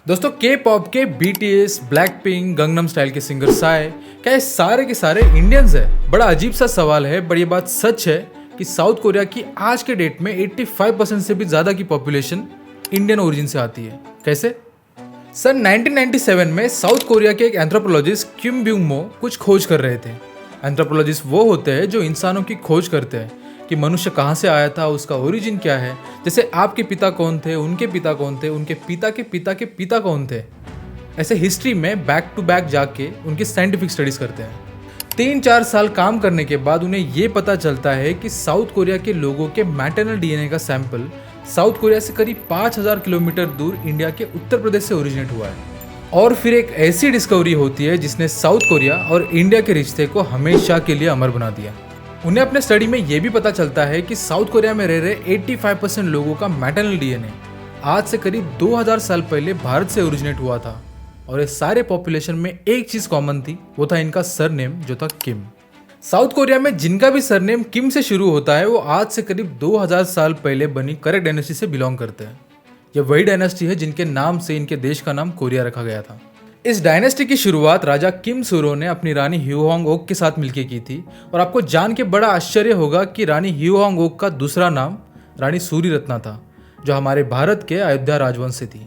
दोस्तों के पॉप के BTS, black pink, Gangnam style के सिंगर साय, क्या ये सारे के सारे इंडियंस है? बड़ा अजीब सा सवाल है, बट ये बात सच है कि साउथ कोरिया की आज के डेट में 85% से भी ज़्यादा की पॉपुलेशन इंडियन ओरिजिन से आती है। कैसे? सन 1997 में साउथ कोरिया के एक एंथ्रोपोलॉजिस्ट किम ब्यूंग मो कुछ खोज कर रहे थे। एंथ्रोपोलॉजिस्ट वो होते हैं जो इंसानों की खोज करते हैं कि मनुष्य कहाँ से आया था, उसका ओरिजिन क्या है। जैसे आपके पिता कौन थे, उनके पिता कौन थे, उनके पिता के पिता के पिता कौन थे। ऐसे हिस्ट्री में बैक टू बैक जाके उनकी साइंटिफिक स्टडीज करते हैं। 3-4 साल काम करने के बाद उन्हें ये पता चलता है कि साउथ कोरिया के लोगों के मैटरनल DNA का सैंपल साउथ कोरिया से करीब 5000 किलोमीटर दूर इंडिया के उत्तर प्रदेश से ओरिजिनेट हुआ है। और फिर एक ऐसी डिस्कवरी होती है जिसने साउथ कोरिया और इंडिया के रिश्ते को हमेशा के लिए अमर बना दिया। उन्हें अपने स्टडी में यह भी पता चलता है कि साउथ कोरिया में रह रहे 85% लोगों का मैटरनल DNA आज से करीब 2000 साल पहले भारत से ओरिजिनेट हुआ था। और इस सारे पॉपुलेशन में एक चीज कॉमन थी, वो था इनका सरनेम जो था किम। साउथ कोरिया में जिनका भी सरनेम किम से शुरू होता है वो आज से करीब 2000 साल पहले बनी करेक्ट डायनेस्टी से बिलोंग करते हैं। यह वही डायनेस्टी है जिनके नाम से इनके देश का नाम कोरिया रखा गया था। इस डायनेस्टी की शुरुआत राजा किम सुरो ने अपनी रानी ह्यूहोंग ओक के साथ मिलकर की थी। और आपको जान के बड़ा आश्चर्य होगा कि रानी ह्यूहोंग ओक का दूसरा नाम रानी सूर्यरत्ना था, जो हमारे भारत के अयोध्या राजवंश से थी।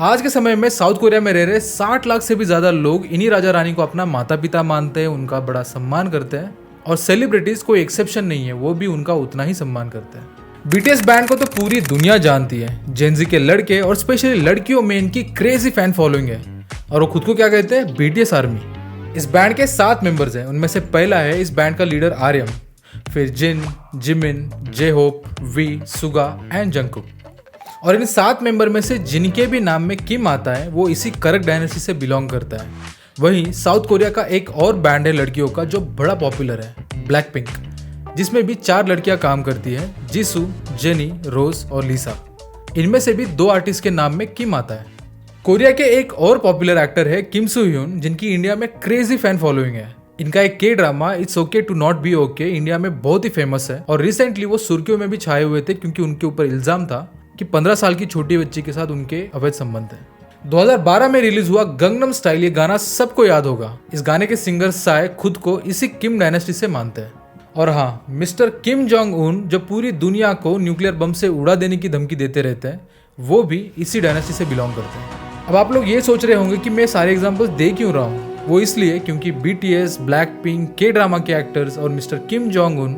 आज के समय में साउथ कोरिया में रह रहे 60 लाख से भी ज्यादा लोग इन्हीं राजा रानी को अपना माता पिता मानते हैं, उनका बड़ा सम्मान करते हैं। और सेलिब्रिटीज कोई एक्सेप्शन नहीं है, वो भी उनका उतना ही सम्मान करते हैं। BTS बैंड को तो पूरी दुनिया जानती है। जेनजी के लड़के और स्पेशली लड़कियों में इनकी क्रेजी फैन फॉलोइंग है और वो खुद को क्या कहते हैं, BTS आर्मी। इस बैंड के 7 मेंबर्स हैं। उनमें से पहला है इस बैंड का लीडर आर्यम, फिर Jin, Jimin, J Hope, V, Suga and Jungkook. और इन 7 मेंबर में से जिनके भी नाम में किम आता है वो इसी करेक्ट डायनेस्टी से बिलोंग करता है। वहीं साउथ कोरिया का एक और बैंड है लड़कियों का जो बड़ा पॉपुलर है, ब्लैक पिंक, जिसमें भी 4 लड़कियां काम करती हैं, जीसू, जेनी, रोज और लिसा। इनमें से भी 2 आर्टिस्ट के नाम में किम आता है। कोरिया के एक और पॉपुलर एक्टर है किम सू ह्यून, जिनकी इंडिया में क्रेजी फैन फॉलोइंग है। इनका एक के drama it's okay to not be okay India में बहुत ही फेमस है और रिसेंटली वो सुर्खियों में भी छाए हुए थे क्योंकि उनके ऊपर इल्जाम था कि 15 साल की छोटी बच्ची के साथ उनके अवैध संबंध है। 2012 में रिलीज हुआ गंगनम स्टाइल ये गाना सबको याद होगा। इस गाने के सिंगर साय खुद को इसी किम डायनेस्टी से मानते हैं। और हाँ, मिस्टर किम जोंग उन जो पूरी दुनिया को न्यूक्लियर बम से उड़ा देने की धमकी देते रहते हैं, वो भी इसी डायनेस्टी से बिलोंग करते हैं। अब आप लोग ये सोच रहे होंगे कि मैं सारे एग्जांपल्स दे क्यों रहा हूँ। वो इसलिए क्योंकि BTS, ब्लैक पिंक, के ड्रामा के एक्टर्स और मिस्टर किम जोंग उन,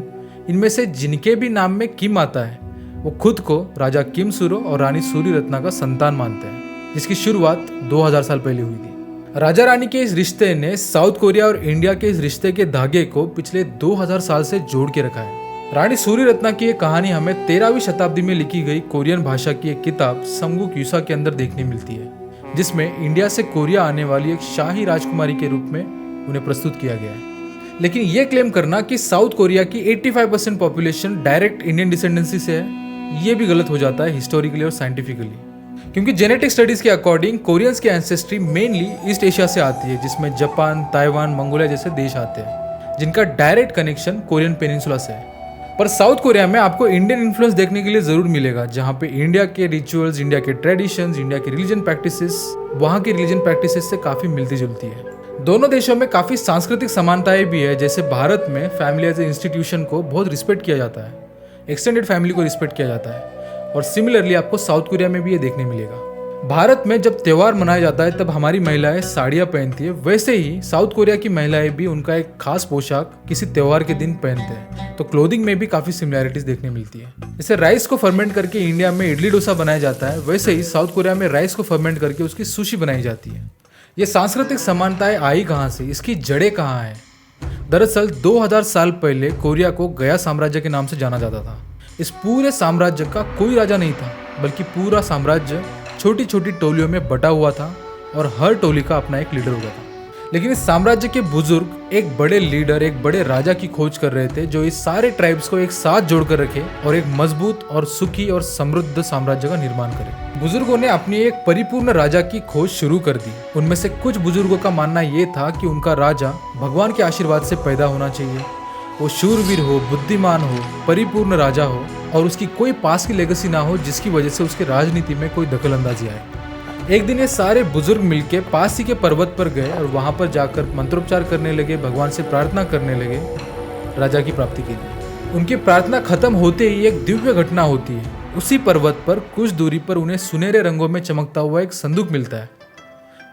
इनमें से जिनके भी नाम में किम आता है वो खुद को राजा किम सुरो और रानी सूर्यरत्ना का संतान मानते हैं, जिसकी शुरुआत 2000 साल पहले हुई थी। राजा रानी के इस रिश्ते ने साउथ कोरिया और इंडिया के इस रिश्ते के धागे को पिछले 2000 साल से जोड़ के रखा है। रानी सूर्यरत्ना की एक कहानी हमें 13वीं शताब्दी में लिखी गई कोरियन भाषा की एक किताब समगुक युसा के अंदर देखने मिलती है, जिसमें इंडिया से कोरिया आने वाली एक शाही राजकुमारी के रूप में उन्हें प्रस्तुत किया गया है। लेकिन यह क्लेम करना कि साउथ कोरिया की 85% पॉपुलेशन डायरेक्ट इंडियन डिसेंडेंसी से है, ये भी गलत हो जाता है हिस्टोरिकली और साइंटिफिकली। क्योंकि जेनेटिक स्टडीज के अकॉर्डिंग कोरियंस की एंसेस्ट्री मेनली ईस्ट एशिया से आती है, जिसमें जापान, ताइवान, मंगोलिया जैसे देश आते हैं, जिनका डायरेक्ट कनेक्शन कोरियन पेनिनसुला से है। पर साउथ कोरिया में आपको इंडियन इन्फ्लुएंस देखने के लिए जरूर मिलेगा, जहाँ पे इंडिया के रिचुअल्स, इंडिया के ट्रेडिशंस, इंडिया की रिलीजन प्रैक्टिसेस वहाँ की रिलीजन प्रैक्टिसेस से काफी मिलती जुलती है। दोनों देशों में काफी सांस्कृतिक समानताएं भी है। जैसे भारत में फैमिली एज ए इंस्टीट्यूशन को बहुत रिस्पेक्ट किया जाता है, एक्सटेंडेड फैमिली को रिस्पेक्ट किया जाता है। और सिमिलरली आपको साउथ कोरिया में भी ये देखने मिलेगा। भारत में जब त्यौहार मनाया जाता है तब हमारी महिलाएं साड़ियाँ पहनती है, वैसे ही साउथ कोरिया की महिलाएं भी उनका एक खास पोशाक किसी त्यौहार के दिन पहनते हैं। तो क्लोथिंग में भी काफी सिमिलैरिटीज देखने मिलती है। जैसे राइस को फर्मेंट करके इंडिया में इडली डोसा बनाया जाता है, वैसे ही साउथ कोरिया में राइस को फर्मेंट करके उसकी सुशी बनाई जाती है। ये सांस्कृतिक समानताएं आई कहाँ से, इसकी जड़ें कहाँ हैं? दरअसल 2000 साल पहले कोरिया को गया साम्राज्य के नाम से जाना जाता था। इस पूरे साम्राज्य का कोई राजा नहीं था, बल्कि पूरा साम्राज्य छोटी छोटी टोलियों में बटा हुआ था और हर टोली का अपना एक लीडर होता था। लेकिन इस साम्राज्य के बुजुर्ग एक बड़े लीडर, एक बड़े राजा की खोज कर रहे थे जो इस सारे ट्राइब्स को एक साथ जोड़कर रखे और एक मजबूत और सुखी और समृद्ध साम्राज्य का निर्माण करे। बुजुर्गों ने अपनी एक परिपूर्ण राजा की खोज शुरू कर दी। उनमें से कुछ बुजुर्गों का मानना यह था कि उनका राजा भगवान के आशीर्वाद से पैदा होना चाहिए, वो शूरवीर हो, बुद्धिमान हो, परिपूर्ण राजा हो और उसकी कोई पास की लेगेसी ना हो जिसकी वजह से उसके राजनीति में कोई दखल अंदाजी आए। एक दिन ये सारे बुजुर्ग मिलके पास ही के पर्वत पर गए और वहां पर जाकर मंत्रोच्चार करने लगे, भगवान से प्रार्थना करने लगे राजा की प्राप्ति के लिए। उनकी प्रार्थना खत्म होते ही एक दिव्य घटना होती है। उसी पर्वत पर कुछ दूरी पर उन्हें सुनहरे रंगों में चमकता हुआ एक संदूक मिलता है।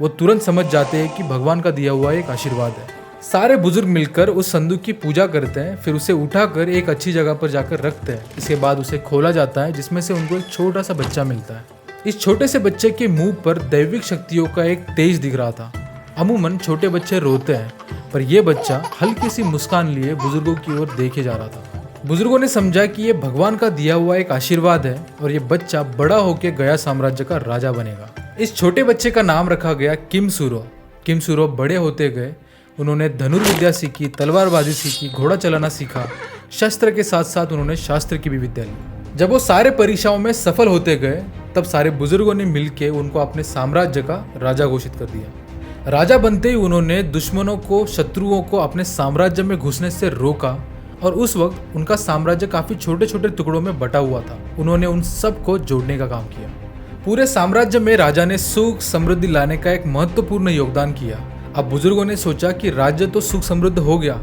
वो तुरंत समझ जाते हैं कि भगवान का दिया हुआ एक आशीर्वाद है। सारे बुजुर्ग मिलकर उस संदूक की पूजा करते हैं, फिर उसे उठाकर एक अच्छी जगह पर जाकर रखते हैं। इसके बाद उसे खोला जाता है, जिसमें से उनको एक छोटा सा बच्चा मिलता है। इस छोटे से बच्चे के मुंह पर दैविक शक्तियों का एक तेज दिख रहा था। अमूमन छोटे बच्चे रोते हैं, पर यह बच्चा हल्की सी मुस्कान लिए बुजुर्गों की ओर देखे जा रहा था। बुजुर्गों ने समझा कि यह भगवान का दिया हुआ एक आशीर्वाद है और ये बच्चा बड़ा होकर गया साम्राज्य का राजा बनेगा। इस छोटे बच्चे का नाम रखा गया किमसूरो। किमसूरो बड़े होते गए। उन्होंने धनुर्विद्या सीखी, तलवारबाजी सीखी, घोड़ा चलाना सीखा। शस्त्र के साथ साथ उन्होंने शास्त्र की भी विद्या ली। जब वो सारे परीक्षाओं में सफल होते गए, तब सारे बुजुर्गों ने मिलकर उनको अपने साम्राज्य का राजा घोषित कर दिया। राजा बनते ही उन्होंने दुश्मनों को, शत्रुओं को अपने साम्राज्य में घुसने से रोका और उस वक्त उनका साम्राज्य काफी छोटे छोटे टुकड़ों में बटा हुआ था। उन्होंने उन सबको जोड़ने का काम किया। पूरे साम्राज्य में राजा ने सुख समृद्धि लाने का एक महत्वपूर्ण योगदान किया। अब बुजुर्गों ने सोचा कि राज्य तो सुख समृद्ध हो गया,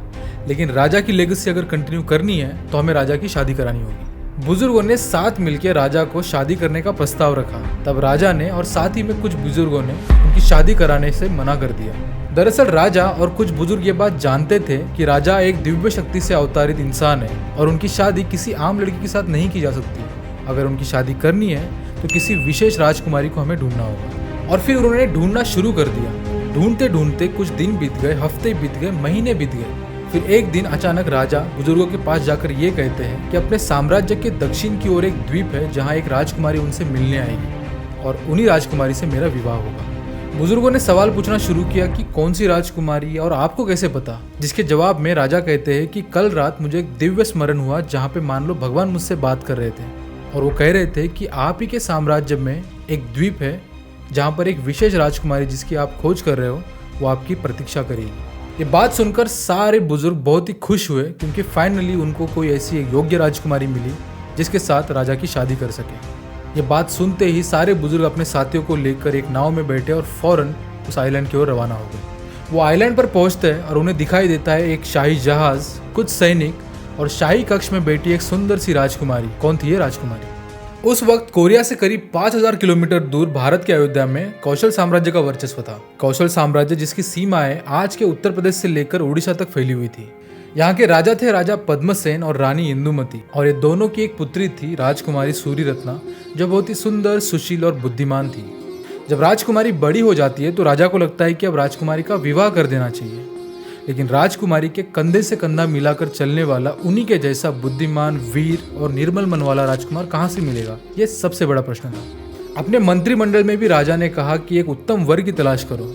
लेकिन राजा की लेगेसी अगर कंटिन्यू करनी है तो हमें राजा की शादी करानी होगी। बुजुर्गों ने साथ मिलकर राजा को शादी करने का प्रस्ताव रखा। तब राजा ने और साथ ही में कुछ बुजुर्गों ने उनकी शादी कराने से मना कर दिया। दरअसल राजा और कुछ बुजुर्ग ये बात जानते थे कि राजा एक दिव्य शक्ति से अवतारित इंसान है और उनकी शादी किसी आम लड़की के साथ नहीं की जा सकती। अगर उनकी शादी करनी है तो किसी विशेष राजकुमारी को हमें ढूंढना होगा। और फिर उन्होंने ढूंढना शुरू कर दिया। ढूंढते ढूंढते कुछ दिन बीत गए, हफ्ते बीत गए, महीने बीत गए। फिर एक दिन अचानक राजा बुजुर्गों के पास जाकर ये कहते हैं कि अपने साम्राज्य के दक्षिण की ओर एक द्वीप है जहाँ एक राजकुमारी उनसे मिलने आएगी और उन्हीं राजकुमारी से मेरा विवाह होगा। बुजुर्गों ने सवाल पूछना शुरू किया कि कौन सी राजकुमारी और आपको कैसे पता। जिसके जवाब में राजा कहते हैं कि कल रात मुझे एक दिव्य स्मरण हुआ जहाँ पे मान लो भगवान मुझसे बात कर रहे थे और वो कह रहे थे कि आप ही के साम्राज्य में एक द्वीप है जहाँ पर एक विशेष राजकुमारी जिसकी आप खोज कर रहे हो वो आपकी प्रतीक्षा करेगी। ये बात सुनकर सारे बुजुर्ग बहुत ही खुश हुए क्योंकि फाइनली उनको कोई ऐसी एक योग्य राजकुमारी मिली जिसके साथ राजा की शादी कर सके। ये बात सुनते ही सारे बुजुर्ग अपने साथियों को लेकर एक नाव में बैठे और फौरन उस आइलैंड की ओर रवाना हो गए। वो आइलैंड पर पहुंचते हैं और उन्हें दिखाई देता है एक शाही जहाज, कुछ सैनिक और शाही कक्ष में बैठी एक सुंदर सी राजकुमारी। कौन थी ये राजकुमारी? उस वक्त कोरिया से करीब 5000 किलोमीटर दूर भारत के अयोध्या में कौशल साम्राज्य का वर्चस्व था। कौशल साम्राज्य जिसकी सीमाएं आज के उत्तर प्रदेश से लेकर उड़ीसा तक फैली हुई थी। यहाँ के राजा थे राजा पद्मसेन और रानी इंदुमती और ये दोनों की एक पुत्री थी राजकुमारी सूर्यरत्ना, जो बहुत ही सुंदर, सुशील और बुद्धिमान थी। जब राजकुमारी बड़ी हो जाती है तो राजा को लगता है कि अब राजकुमारी का विवाह कर देना चाहिए, लेकिन राजकुमारी के कंधे से कंधा मिलाकर चलने वाला उन्हीं के जैसा बुद्धिमान, वीर और निर्मल मन वाला राजकुमार कहाँ से मिलेगा, ये सबसे बड़ा प्रश्न था। अपने मंत्रिमंडल में भी राजा ने कहा कि एक उत्तम वर की तलाश करो।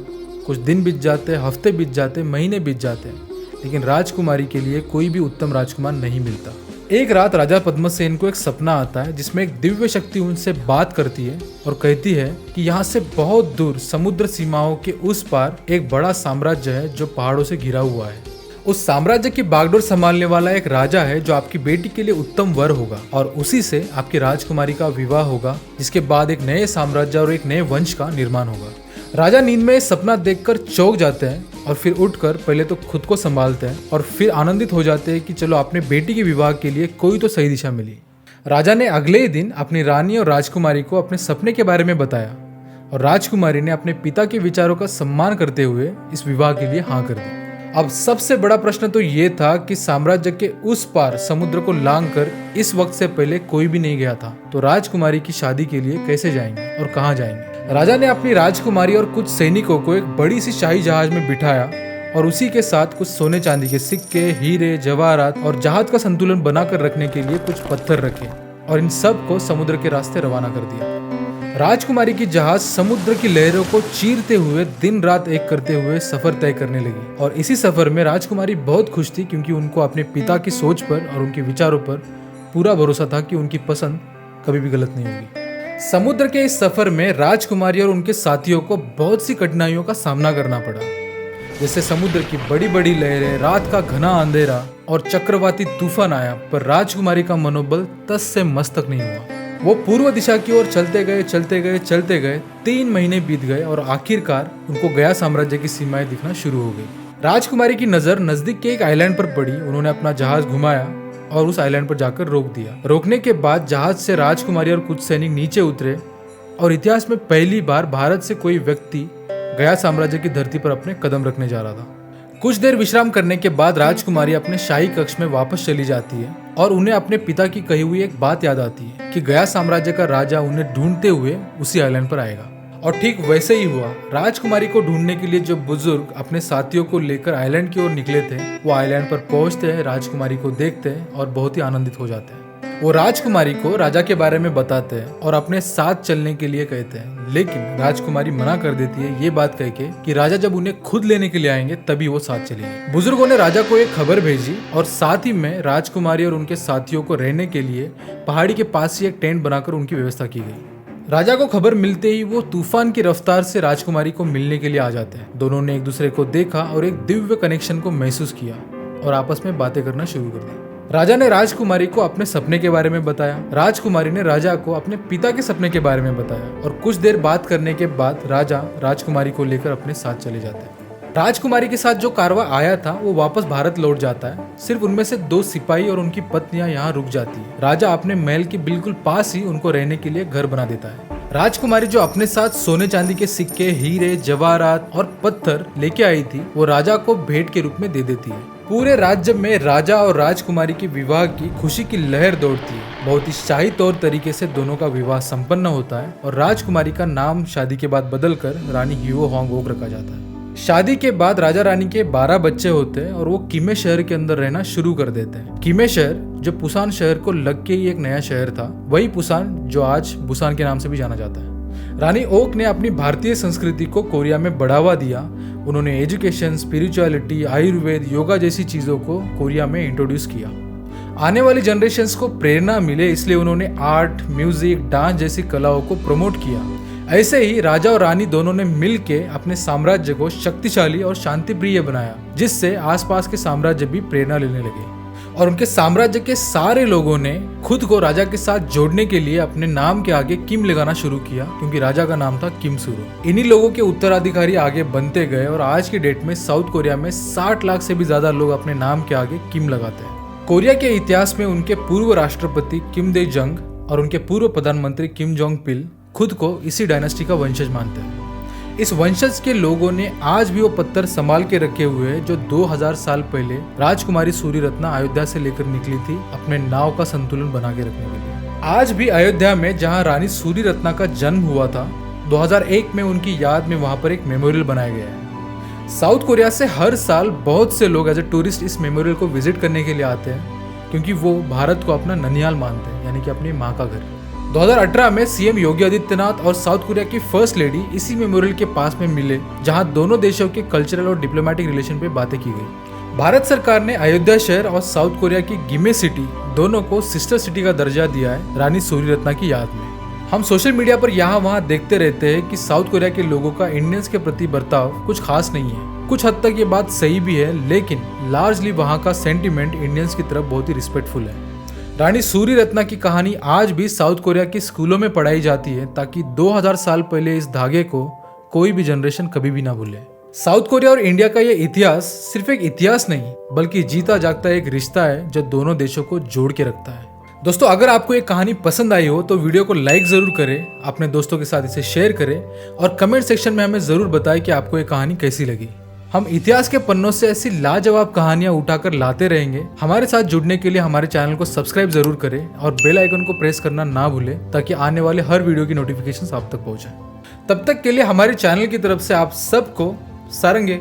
कुछ दिन बीत जाते, हफ्ते बीत जाते, महीने बीत जाते, लेकिन राजकुमारी के लिए कोई भी उत्तम राजकुमार नहीं मिलता। एक रात राजा पद्मसेन को एक सपना आता है जिसमें एक दिव्य शक्ति उनसे बात करती है और कहती है कि यहाँ से बहुत दूर समुद्र सीमाओं के उस पार एक बड़ा साम्राज्य है जो पहाड़ों से घिरा हुआ है। उस साम्राज्य की बागडोर संभालने वाला एक राजा है जो आपकी बेटी के लिए उत्तम वर होगा और उसी से आपकी राजकुमारी का विवाह होगा, जिसके बाद एक नए साम्राज्य और एक नए वंश का निर्माण होगा। राजा नींद में सपना देखकर चौंक जाते हैं और फिर उठकर पहले तो खुद को संभालते हैं और फिर आनंदित हो जाते हैं कि चलो अपने बेटी के विवाह के लिए कोई तो सही दिशा मिली। राजा ने अगले ही दिन अपनी रानी और राजकुमारी को अपने सपने के बारे में बताया और राजकुमारी ने अपने पिता के विचारों का सम्मान करते हुए इस विवाह के लिए हाँ कर दी। अब सबसे बड़ा प्रश्न तो ये था कि साम्राज्य के उस पार समुद्र को लांघकर इस वक्त से पहले कोई भी नहीं गया था, तो राजकुमारी की शादी के लिए कैसे जाएंगे और कहाँ जाएंगे। राजा ने अपनी राजकुमारी और कुछ सैनिकों को एक बड़ी सी शाही जहाज में बिठाया और उसी के साथ कुछ सोने चांदी के सिक्के, हीरे, जवाहरात और जहाज का संतुलन बनाकर रखने के लिए कुछ पत्थर रखे और इन सब को समुद्र के रास्ते रवाना कर दिया। राजकुमारी की जहाज समुद्र की लहरों को चीरते हुए दिन रात एक करते हुए सफर तय करने लगी और इसी सफर में राजकुमारी बहुत खुश थी क्योंकि उनको अपने पिता की सोच पर और उनके विचारों पर पूरा भरोसा था कि उनकी पसंद कभी भी गलत नहीं होगी। समुद्र के इस सफर में राजकुमारी और उनके साथियों को बहुत सी कठिनाइयों का सामना करना पड़ा, जैसे समुद्र की बड़ी बड़ी लहरें, रात का घना अंधेरा और चक्रवाती तूफान आया, पर राजकुमारी का मनोबल तस से मस्तक नहीं हुआ। वो पूर्व दिशा की ओर चलते गए 3 महीने बीत गए और आखिरकार उनको गया साम्राज्य की सीमाएं दिखना शुरू हो गई। राजकुमारी की नजर नजदीक के एक आइलैंड पर पड़ी। उन्होंने अपना जहाज घुमाया और उस आइलैंड पर जाकर रोक दिया। रोकने के बाद जहाज से राजकुमारी और कुछ सैनिक नीचे उतरे और इतिहास में पहली बार भारत से कोई व्यक्ति गया साम्राज्य की धरती पर अपने कदम रखने जा रहा था। कुछ देर विश्राम करने के बाद राजकुमारी अपने शाही कक्ष में वापस चली जाती है और उन्हें अपने पिता की कही हुई एक बात याद आती है कि गया साम्राज्य का राजा उन्हें ढूंढते हुए उसी आइलैंड पर आएगा। और ठीक वैसे ही हुआ। राजकुमारी को ढूंढने के लिए जो बुजुर्ग अपने साथियों को लेकर आइलैंड की ओर निकले थे, वो आइलैंड पर पहुंचते हैं, राजकुमारी को देखते हैं और बहुत ही आनंदित हो जाते हैं। वो राजकुमारी को राजा के बारे में बताते हैं और अपने साथ चलने के लिए कहते हैं, लेकिन राजकुमारी मना कर देती है ये बात कह के कि राजा जब उन्हें खुद लेने के लिए आएंगे तभी वो साथ चलेंगे। बुजुर्गों ने राजा को एक खबर भेजी और साथ ही में राजकुमारी और उनके साथियों को रहने के लिए पहाड़ी के पास ही एक टेंट बनाकर उनकी व्यवस्था की गई। राजा को खबर मिलते ही वो तूफान की रफ्तार से राजकुमारी को मिलने के लिए आ जाते हैं। दोनों ने एक दूसरे को देखा और एक दिव्य कनेक्शन को महसूस किया और आपस में बातें करना शुरू कर दी। राजा ने राजकुमारी को अपने सपने के बारे में बताया। राजकुमारी ने राजा को अपने पिता के सपने के बारे में बताया और कुछ देर बात करने के बाद राजा राजकुमारी को लेकर अपने साथ चले जाते हैं। राजकुमारी के साथ जो कारवां आया था वो वापस भारत लौट जाता है। सिर्फ उनमें से 2 सिपाही और उनकी पत्नियां यहाँ रुक जाती है। राजा अपने महल के बिल्कुल पास ही उनको रहने के लिए घर बना देता है। राजकुमारी जो अपने साथ सोने चांदी के सिक्के, हीरे, जवाहरात और पत्थर लेके आई थी, वो राजा को भेंट के रूप में दे देती है। पूरे राज्य में राजा और राजकुमारी के विवाह की खुशी की लहर दौड़ती है। बहुत ही शाही तौर तरीके से दोनों का विवाह संपन्न होता है और राजकुमारी का नाम शादी के बाद बदलकर रानी ह्यूओ होंगवोक रखा जाता है। शादी के बाद राजा रानी के 12 बच्चे होते हैं और वो किमे शहर के अंदर रहना शुरू कर देते हैं। किमे शहर जो पुसान शहर को लग के ही एक नया शहर था, वही पुसान जो आज बुसान के नाम से भी जाना जाता है। रानी ओक ने अपनी भारतीय संस्कृति को कोरिया में बढ़ावा दिया। उन्होंने एजुकेशन, स्पिरिचुअलिटी, आयुर्वेद, योगा जैसी चीजों को कोरिया में इंट्रोड्यूस किया। आने वाली जनरेशन्स को प्रेरणा मिले इसलिए उन्होंने आर्ट, म्यूजिक, डांस जैसी कलाओं को प्रमोट किया। ऐसे ही राजा और रानी दोनों ने मिलके अपने साम्राज्य को शक्तिशाली और शांतिप्रिय बनाया, जिससे आसपास के साम्राज्य भी प्रेरणा लेने लगे और उनके साम्राज्य के सारे लोगों ने खुद को राजा के साथ जोड़ने के लिए अपने नाम के आगे किम लगाना शुरू किया, क्योंकि राजा का नाम था किम सुरो। इन्हीं लोगों के उत्तराधिकारी आगे बनते गए और आज की डेट में साउथ कोरिया में 60 लाख से भी ज्यादा लोग अपने नाम के आगे किम लगाते हैं। कोरिया के इतिहास में उनके पूर्व राष्ट्रपति किम दे जंग और उनके पूर्व प्रधानमंत्री किम जोंग पिल खुद को इसी डायनेस्टी का वंशज मानते हैं। इस वंशज के लोगों ने आज भी वो पत्थर संभाल के रखे हुए हैं जो 2000 साल पहले राजकुमारी सूरी रत्ना अयोध्या से लेकर निकली थी अपने नाव का संतुलन बना के रखने के लिए। आज भी अयोध्या में जहां रानी सूरी रत्ना का जन्म हुआ था, 2001 में उनकी याद में वहां पर एक मेमोरियल बनाया गया है। साउथ कोरिया से हर साल बहुत से लोग एज ए टूरिस्ट इस मेमोरियल को विजिट करने के लिए आते हैं, क्योंकि वो भारत को अपना ननिहाल मानते हैं, यानी कि अपनी माँ का घर। 2018 में सीएम योगी आदित्यनाथ और साउथ कोरिया की फर्स्ट लेडी इसी मेमोरियल के पास में मिले, जहां दोनों देशों के कल्चरल और डिप्लोमेटिक रिलेशन पे बातें की गई। भारत सरकार ने अयोध्या शहर और साउथ कोरिया की गिमे सिटी दोनों को सिस्टर सिटी का दर्जा दिया है रानी सूरी रत्ना की याद में। हम सोशल मीडिया पर यहाँ वहाँ देखते रहते हैं कि साउथ कोरिया के लोगों का इंडियंस के प्रति बर्ताव कुछ खास नहीं है। कुछ हद तक ये बात सही भी है, लेकिन लार्जली वहाँ का सेंटिमेंट इंडियंस की तरफ बहुत ही रिस्पेक्टफुल है। रानी सूरी रत्ना की कहानी आज भी साउथ कोरिया की स्कूलों में पढ़ाई जाती है, ताकि 2000 साल पहले इस धागे को कोई भी जनरेशन कभी भी ना भूले। साउथ कोरिया और इंडिया का ये इतिहास सिर्फ एक इतिहास नहीं, बल्कि जीता जागता एक रिश्ता है जो दोनों देशों को जोड़ के रखता है। दोस्तों, अगर आपको ये कहानी पसंद आई हो तो वीडियो को लाइक जरूर करें, अपने दोस्तों के साथ इसे शेयर करें और कमेंट सेक्शन में हमें जरूर बताएं कि आपको ये कहानी कैसी लगी। हम इतिहास के पन्नों से ऐसी लाजवाब कहानियां उठाकर लाते रहेंगे। हमारे साथ जुड़ने के लिए हमारे चैनल को सब्सक्राइब जरूर करें और बेल आइकन को प्रेस करना ना भूलें, ताकि आने वाले हर वीडियो की नोटिफिकेशंस आप तक पहुंचे। तब तक के लिए हमारे चैनल की तरफ से आप सबको सारंगे।